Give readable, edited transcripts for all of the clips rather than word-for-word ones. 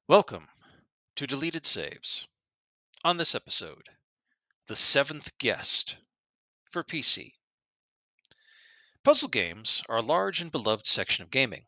Welcome to Deleted Saves. On this episode, The Seventh Guest for PC. Puzzle games are a large and beloved section of gaming,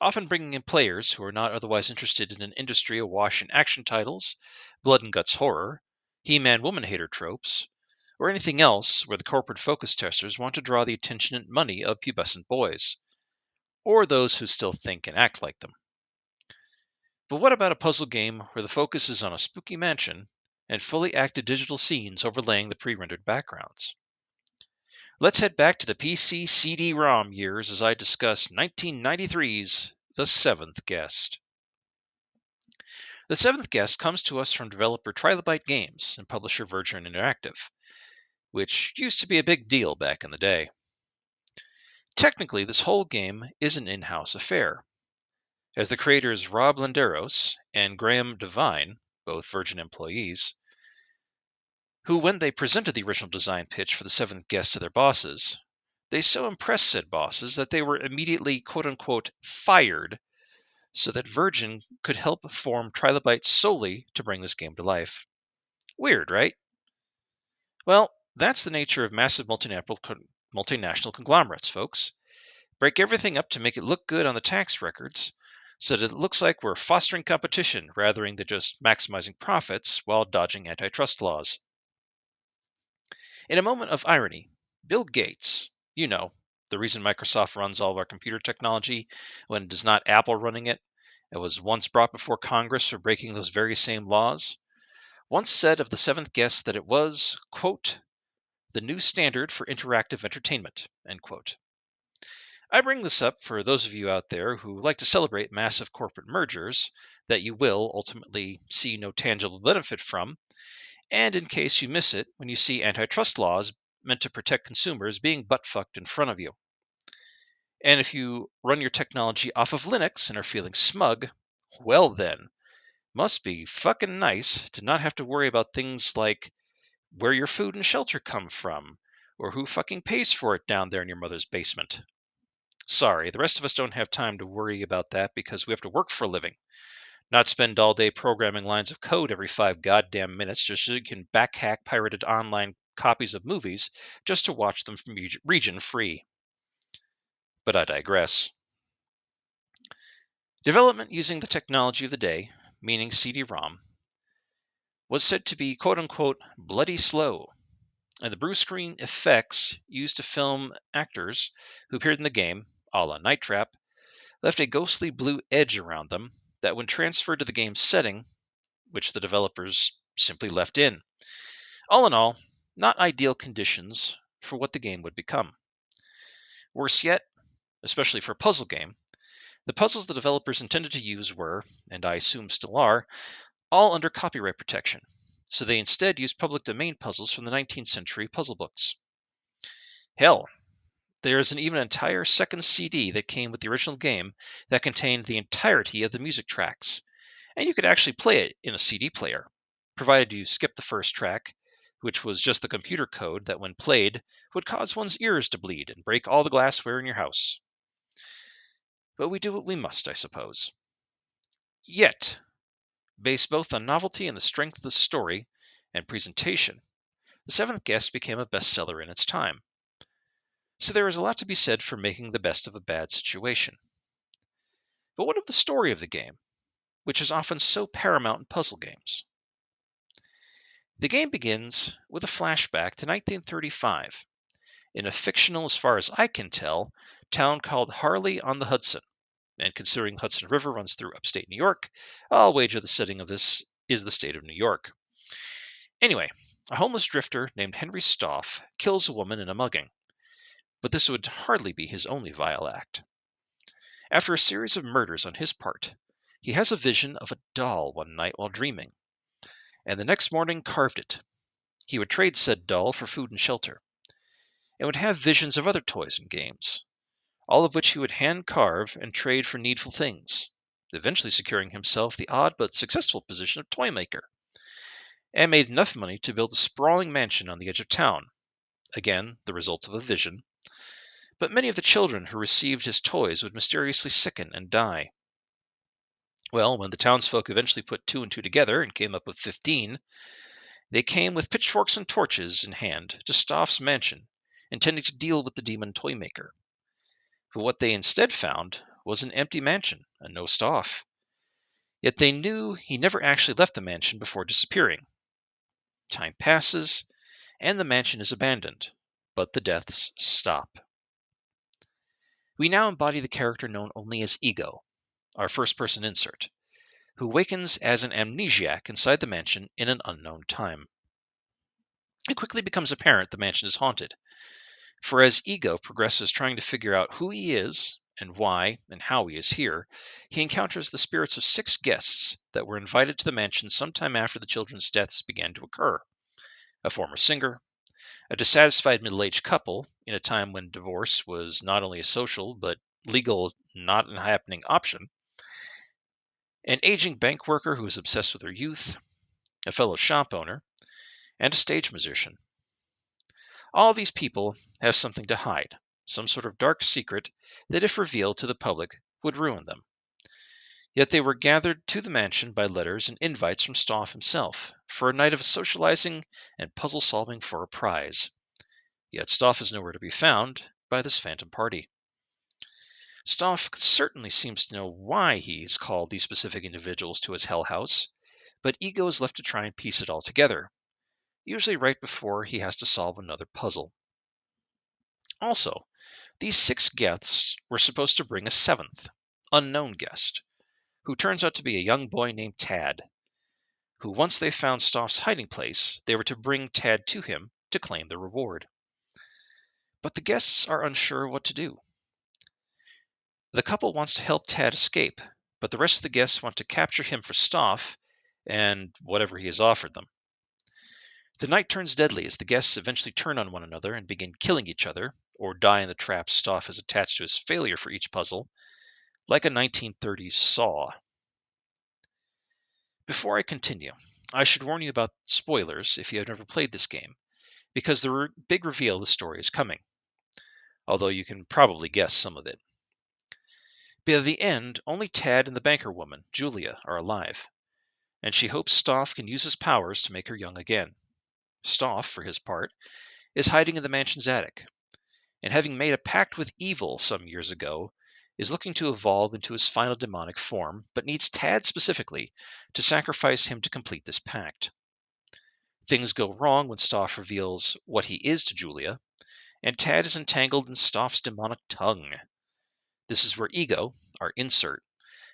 often bringing in players who are not otherwise interested in an industry awash in action titles, blood and guts horror, He-Man woman hater tropes, or anything else where the corporate focus testers want to draw the attention and money of pubescent boys, or those who still think and act like them. But what about a puzzle game where the focus is on a spooky mansion and fully acted digital scenes overlaying the pre-rendered backgrounds? Let's head back to the PC CD-ROM years as I discuss 1993's The Seventh Guest. The Seventh Guest comes to us from developer Trilobite Games and publisher Virgin Interactive, which used to be a big deal back in the day. Technically, this whole game is an in-house affair, as the creators Rob Landeros and Graham Devine, both Virgin employees, who, when they presented the original design pitch for the Seventh Guest to their bosses, they so impressed said bosses that they were immediately quote-unquote fired so that Virgin could help form Trilobite solely to bring this game to life. Weird, right? Well, that's the nature of massive multinational conglomerates, folks. Break everything up to make it look good on the tax records so that it looks like we're fostering competition rather than just maximizing profits while dodging antitrust laws. In a moment of irony, Bill Gates, the reason Microsoft runs all of our computer technology when it is not Apple running it, and was once brought before Congress for breaking those very same laws, once said of the Seventh Guest that it was, quote, the new standard for interactive entertainment, end quote. I bring this up for those of you out there who like to celebrate massive corporate mergers that you will ultimately see no tangible benefit from, and in case you miss it when you see antitrust laws meant to protect consumers being butt-fucked in front of you. And if you run your technology off of Linux and are feeling smug, well then, must be fucking nice to not have to worry about things like where your food and shelter come from, or who fucking pays for it down there in your mother's basement. Sorry, the rest of us don't have time to worry about that because we have to work for a living, not spend all day programming lines of code every 5 goddamn minutes just so you can backhack pirated online copies of movies just to watch them from region free. But I digress. Development using the technology of the day, meaning CD-ROM, was said to be quote-unquote bloody slow, and the blue screen effects used to film actors who appeared in the game, a la Night Trap, left a ghostly blue edge around them that when transferred to the game's setting, which the developers simply left in. All in all, not ideal conditions for what the game would become. Worse yet, especially for a puzzle game, the puzzles the developers intended to use were, and I assume still are, all under copyright protection, so they instead used public domain puzzles from the 19th century puzzle books. Hell, there is even an entire second CD that came with the original game that contained the entirety of the music tracks, and you could actually play it in a CD player, provided you skip the first track, which was just the computer code that when played would cause one's ears to bleed and break all the glassware in your house. But we do what we must, I suppose. Yet, based both on novelty and the strength of the story and presentation, The Seventh Guest became a bestseller in its time. So there is a lot to be said for making the best of a bad situation. But what of the story of the game, which is often so paramount in puzzle games? The game begins with a flashback to 1935, in a fictional, as far as I can tell, town called Harley on the Hudson. And considering the Hudson River runs through upstate New York, I'll wager the setting of this is the state of New York. Anyway, a homeless drifter named Henry Stoff kills a woman in a mugging, but this would hardly be his only vile act. After a series of murders on his part, he has a vision of a doll one night while dreaming, and the next morning carved it. He would trade said doll for food and shelter, and would have visions of other toys and games, all of which he would hand carve and trade for needful things, eventually securing himself the odd but successful position of toy maker, and made enough money to build a sprawling mansion on the edge of town, again the result of a vision, but many of the children who received his toys would mysteriously sicken and die. Well, when the townsfolk eventually put two and two together and came up with 15, they came with pitchforks and torches in hand to Stoff's mansion, intending to deal with the demon toymaker. But what they instead found was an empty mansion and no Stoff. Yet they knew he never actually left the mansion before disappearing. Time passes, and the mansion is abandoned, but the deaths stop. We now embody the character known only as Ego, our first-person insert, who wakens as an amnesiac inside the mansion in an unknown time. It quickly becomes apparent the mansion is haunted, for as Ego progresses trying to figure out who he is and why and how he is here, he encounters the spirits of 6 guests that were invited to the mansion sometime after the children's deaths began to occur. A former singer, a dissatisfied middle-aged couple in a time when divorce was not only a social but legal not a happening option, an aging bank worker who is obsessed with her youth, a fellow shop owner, and a stage musician. All these people have something to hide, some sort of dark secret that, if revealed to the public, would ruin them. Yet they were gathered to the mansion by letters and invites from Stoff himself for a night of socializing and puzzle solving for a prize. Yet Stoff is nowhere to be found by this phantom party. Stoff certainly seems to know why he's called these specific individuals to his hell house, but Ego is left to try and piece it all together, usually right before he has to solve another puzzle. Also, these 6 guests were supposed to bring a 7th, unknown guest, who turns out to be a young boy named Tad, who once they found Stoff's hiding place, they were to bring Tad to him to claim the reward. But the guests are unsure what to do. The couple wants to help Tad escape, but the rest of the guests want to capture him for Stoff and whatever he has offered them. The night turns deadly as the guests eventually turn on one another and begin killing each other, or die in the traps Stoff has attached to his failure for each puzzle, like a 1930s Saw. Before I continue, I should warn you about spoilers if you have never played this game, because the big reveal of the story is coming, although you can probably guess some of it. By the end, only Tad and the banker woman, Julia, are alive, and she hopes Stoff can use his powers to make her young again. Stoff, for his part, is hiding in the mansion's attic, and having made a pact with evil some years ago, is looking to evolve into his final demonic form, but needs Tad specifically to sacrifice him to complete this pact. Things go wrong when Stoff reveals what he is to Julia, and Tad is entangled in Stoff's demonic tongue. This is where Ego, our insert,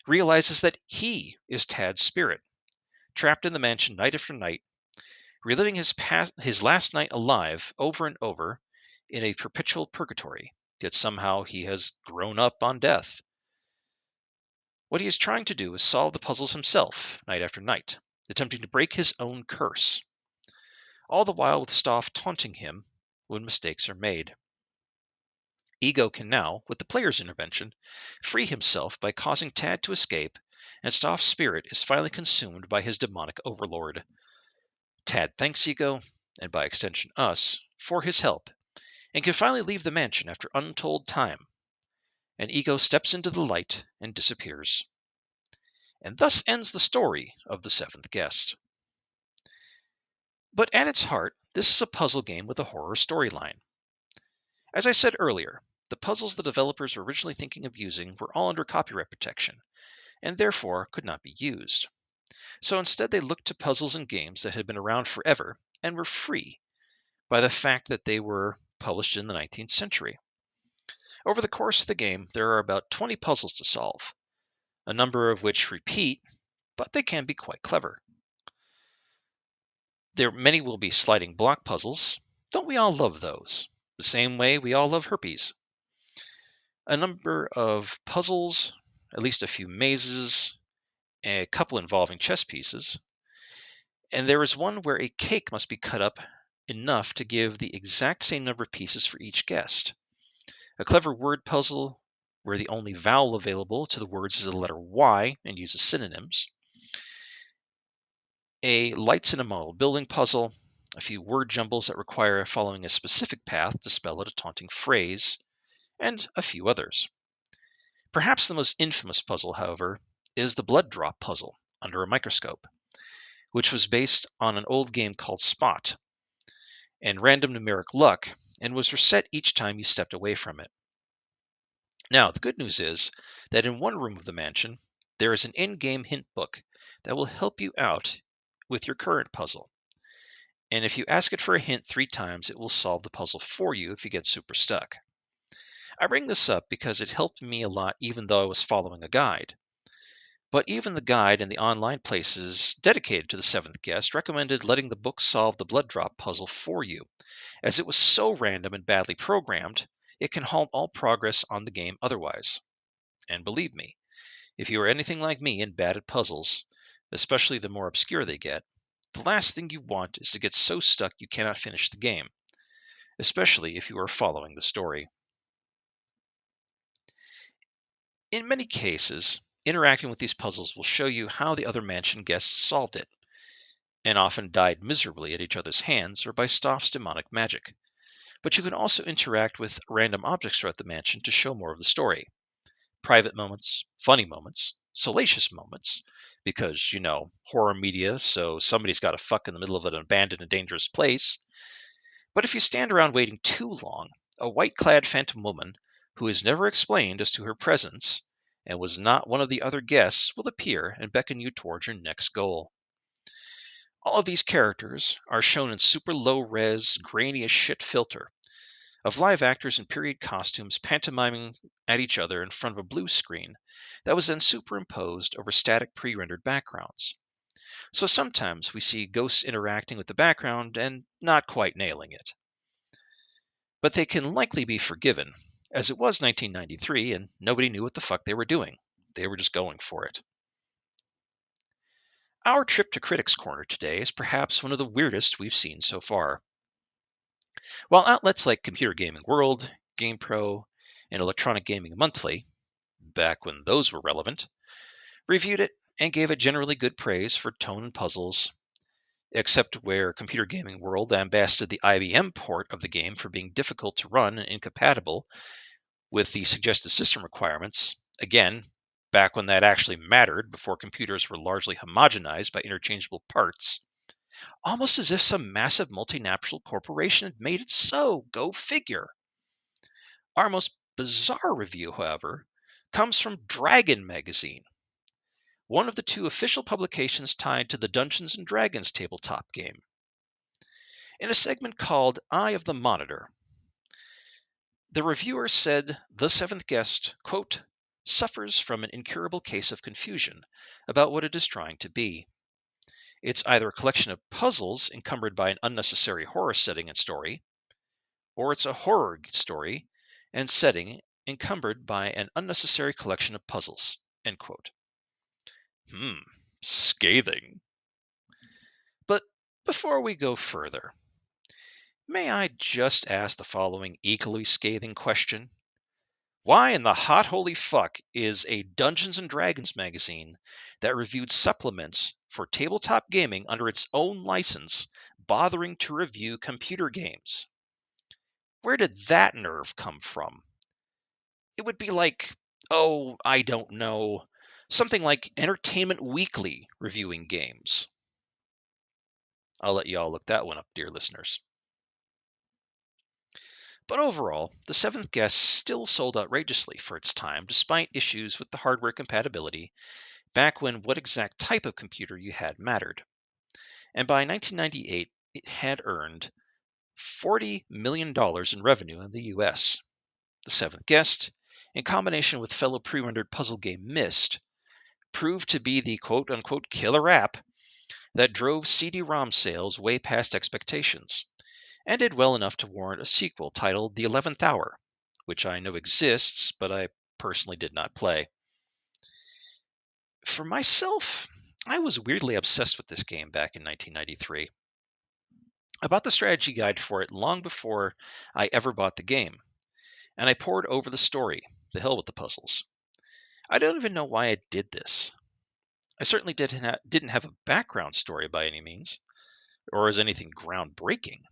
realizes that he is Tad's spirit, trapped in the mansion night after night, reliving his last night alive over and over in a perpetual purgatory, yet somehow he has grown up on death. What he is trying to do is solve the puzzles himself, night after night, attempting to break his own curse, all the while with Stoff taunting him when mistakes are made. Ego can now, with the player's intervention, free himself by causing Tad to escape, and Stoff's spirit is finally consumed by his demonic overlord. Tad thanks Ego, and by extension us, for his help, and can finally leave the mansion after untold time, and Ego steps into the light and disappears. And thus ends the story of the 7th guest. But at its heart, this is a puzzle game with a horror storyline. As I said earlier, the puzzles the developers were originally thinking of using were all under copyright protection, and therefore could not be used. So instead they looked to puzzles and games that had been around forever and were free by the fact that they were published in the 19th century. Over the course of the game, there are about 20 puzzles to solve, a number of which repeat, but they can be quite clever. Many will be sliding block puzzles. Don't we all love those? The same way we all love herpes. A number of puzzles, at least a few mazes, a couple involving chess pieces, and there is one where a cake must be cut up enough to give the exact same number of pieces for each guest. A clever word puzzle where the only vowel available to the words is the letter Y and uses synonyms. A lights in a model building puzzle, a few word jumbles that require following a specific path to spell out a taunting phrase, and a few others. Perhaps the most infamous puzzle, however, is the blood drop puzzle under a microscope, which was based on an old game called Spot and random numeric luck and was reset each time you stepped away from it. Now, the good news is that in one room of the mansion, there is an in-game hint book that will help you out with your current puzzle. And if you ask it for a hint 3 times, it will solve the puzzle for you if you get super stuck. I bring this up because it helped me a lot even though I was following a guide. But even the guide and the online places dedicated to the seventh guest recommended letting the book solve the blood drop puzzle for you, as it was so random and badly programmed, it can halt all progress on the game otherwise. And believe me, if you are anything like me and bad at puzzles, especially the more obscure they get, the last thing you want is to get so stuck you cannot finish the game, especially if you are following the story. In many cases, interacting with these puzzles will show you how the other mansion guests solved it, and often died miserably at each other's hands or by Stoff's demonic magic. But you can also interact with random objects throughout the mansion to show more of the story. Private moments, funny moments, salacious moments, because, horror media, so somebody's got to fuck in the middle of an abandoned and dangerous place. But if you stand around waiting too long, a white-clad phantom woman, who is never explained as to her presence, and was not one of the other guests, will appear and beckon you towards your next goal. All of these characters are shown in super low-res, grainy as shit filter, of live actors in period costumes pantomiming at each other in front of a blue screen that was then superimposed over static pre-rendered backgrounds. So sometimes we see ghosts interacting with the background and not quite nailing it. But they can likely be forgiven, as it was 1993 and nobody knew what the fuck they were doing. They were just going for it. Our trip to Critics Corner today is perhaps one of the weirdest we've seen so far. While outlets like Computer Gaming World, GamePro, and Electronic Gaming Monthly, back when those were relevant, reviewed it and gave it generally good praise for tone and puzzles, except where Computer Gaming World lambasted the IBM port of the game for being difficult to run and incompatible with the suggested system requirements, again, back when that actually mattered before computers were largely homogenized by interchangeable parts, almost as if some massive multinational corporation had made it so. Go figure. Our most bizarre review, however, comes from Dragon Magazine, one of the 2 official publications tied to the Dungeons & Dragons tabletop game. In a segment called Eye of the Monitor, the reviewer said the seventh guest, quote, suffers from an incurable case of confusion about what it is trying to be. It's either a collection of puzzles encumbered by an unnecessary horror setting and story, or it's a horror story and setting encumbered by an unnecessary collection of puzzles, end quote. Scathing. But before we go further, may I just ask the following equally scathing question? Why in the hot holy fuck is a Dungeons & Dragons magazine that reviewed supplements for tabletop gaming under its own license bothering to review computer games? Where did that nerve come from? It would be like, I don't know, something like Entertainment Weekly reviewing games. I'll let you all look that one up, dear listeners. But overall, the seventh guest still sold outrageously for its time, despite issues with the hardware compatibility back when what exact type of computer you had mattered. And by 1998, it had earned $40 million in revenue in the US. The seventh guest, in combination with fellow pre-rendered puzzle game Myst, proved to be the quote-unquote killer app that drove CD-ROM sales way past expectations, and did well enough to warrant a sequel titled The 11th Hour, which I know exists, but I personally did not play. For myself, I was weirdly obsessed with this game back in 1993. I bought the strategy guide for it long before I ever bought the game, and I pored over the story, the hell with the puzzles. I don't even know why I did this. I certainly didn't have a background story by any means, or as anything groundbreaking,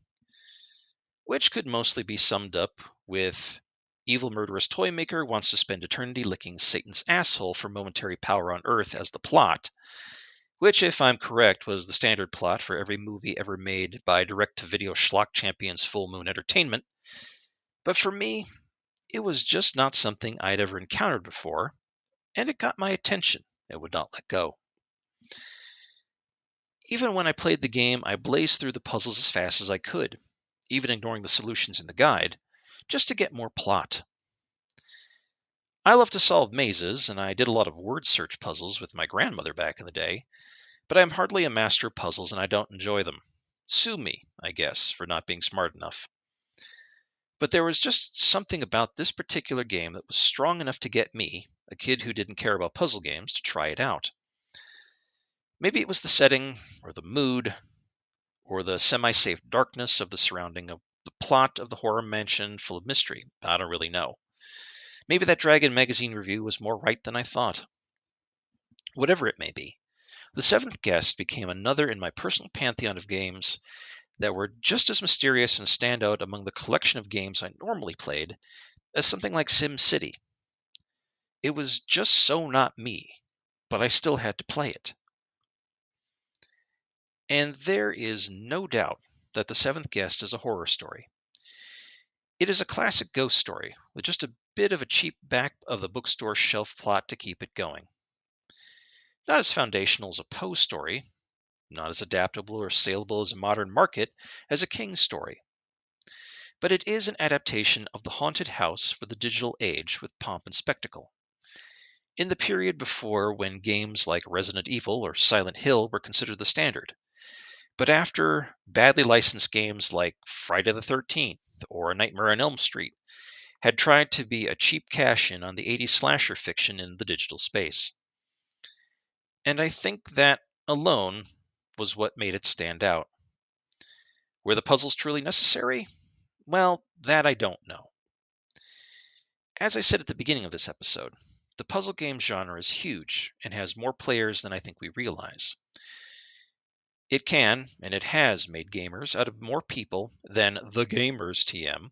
which could mostly be summed up with evil murderous toy maker wants to spend eternity licking Satan's asshole for momentary power on Earth as the plot, which, if I'm correct, was the standard plot for every movie ever made by direct-to-video schlock champions Full Moon Entertainment. But for me, it was just not something I'd ever encountered before, and it got my attention. It would not let go. Even when I played the game, I blazed through the puzzles as fast as I could, even ignoring the solutions in the guide, just to get more plot. I love to solve mazes, and I did a lot of word search puzzles with my grandmother back in the day, but I'm hardly a master of puzzles and I don't enjoy them. Sue me, I guess, for not being smart enough. But there was just something about this particular game that was strong enough to get me, a kid who didn't care about puzzle games, to try it out. Maybe it was the setting, or the mood, or the semi-safe darkness of the surrounding of the plot of the horror mansion full of mystery. I don't really know. Maybe that Dragon magazine review was more right than I thought. Whatever it may be, The Seventh Guest became another in my personal pantheon of games that were just as mysterious and stand out among the collection of games I normally played as something like SimCity. It was just so not me, but I still had to play it. And there is no doubt that The Seventh Guest is a horror story. It is a classic ghost story with just a bit of a cheap back of the bookstore shelf plot to keep it going. Not as foundational as a Poe story, not as adaptable or saleable as a modern market as a King story. But it is an adaptation of the haunted house for the digital age with pomp and spectacle. In the period before when games like Resident Evil or Silent Hill were considered the standard, but after badly licensed games like Friday the 13th or A Nightmare on Elm Street had tried to be a cheap cash-in on the 80s slasher fiction in the digital space. And I think that alone was what made it stand out. Were the puzzles truly necessary? Well, that I don't know. As I said at the beginning of this episode, the puzzle game genre is huge and has more players than I think we realize. It can, and it has made gamers out of more people than the gamers TM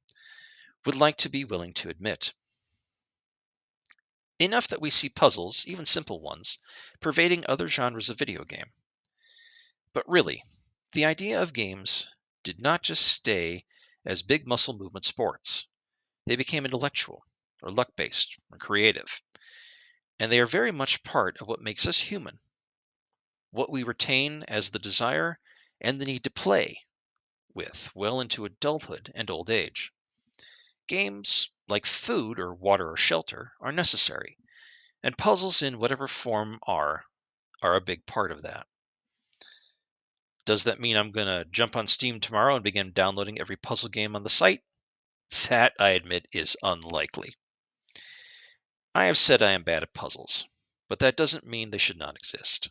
would like to be willing to admit. Enough that we see puzzles, even simple ones, pervading other genres of video game. But really, the idea of games did not just stay as big muscle movement sports. They became intellectual, or luck-based, or creative. And they are very much part of what makes us human. What we retain as the desire and the need to play with well into adulthood and old age. Games, like food or water or shelter, are necessary, and puzzles in whatever form are a big part of that. Does that mean I'm going to jump on Steam tomorrow and begin downloading every puzzle game on the site? That, I admit, is unlikely. I have said I am bad at puzzles, but that doesn't mean they should not exist.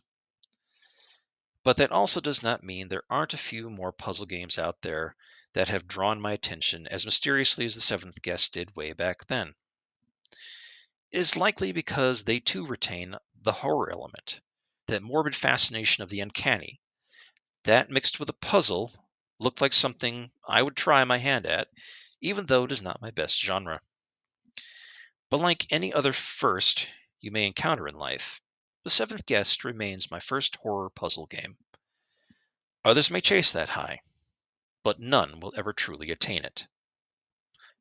But that also does not mean there aren't a few more puzzle games out there that have drawn my attention as mysteriously as The Seventh Guest did way back then. It is likely because they too retain the horror element, that morbid fascination of the uncanny, that mixed with a puzzle looked like something I would try my hand at, even though it is not my best genre. But like any other first you may encounter in life, The Seventh Guest remains my first horror puzzle game. Others may chase that high, but none will ever truly attain it.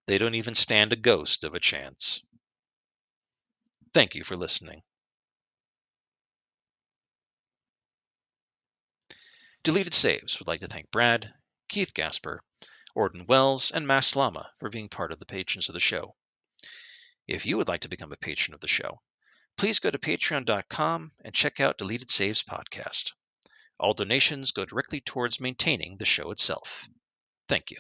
They don't even stand a ghost of a chance. Thank you for listening. Deleted Saves would like to thank Brad, Keith Gasper, Orden Wells, and Mass Lama for being part of the patrons of the show. If you would like to become a patron of the show, please go to patreon.com and check out Deleted Saves podcast. All donations go directly towards maintaining the show itself. Thank you.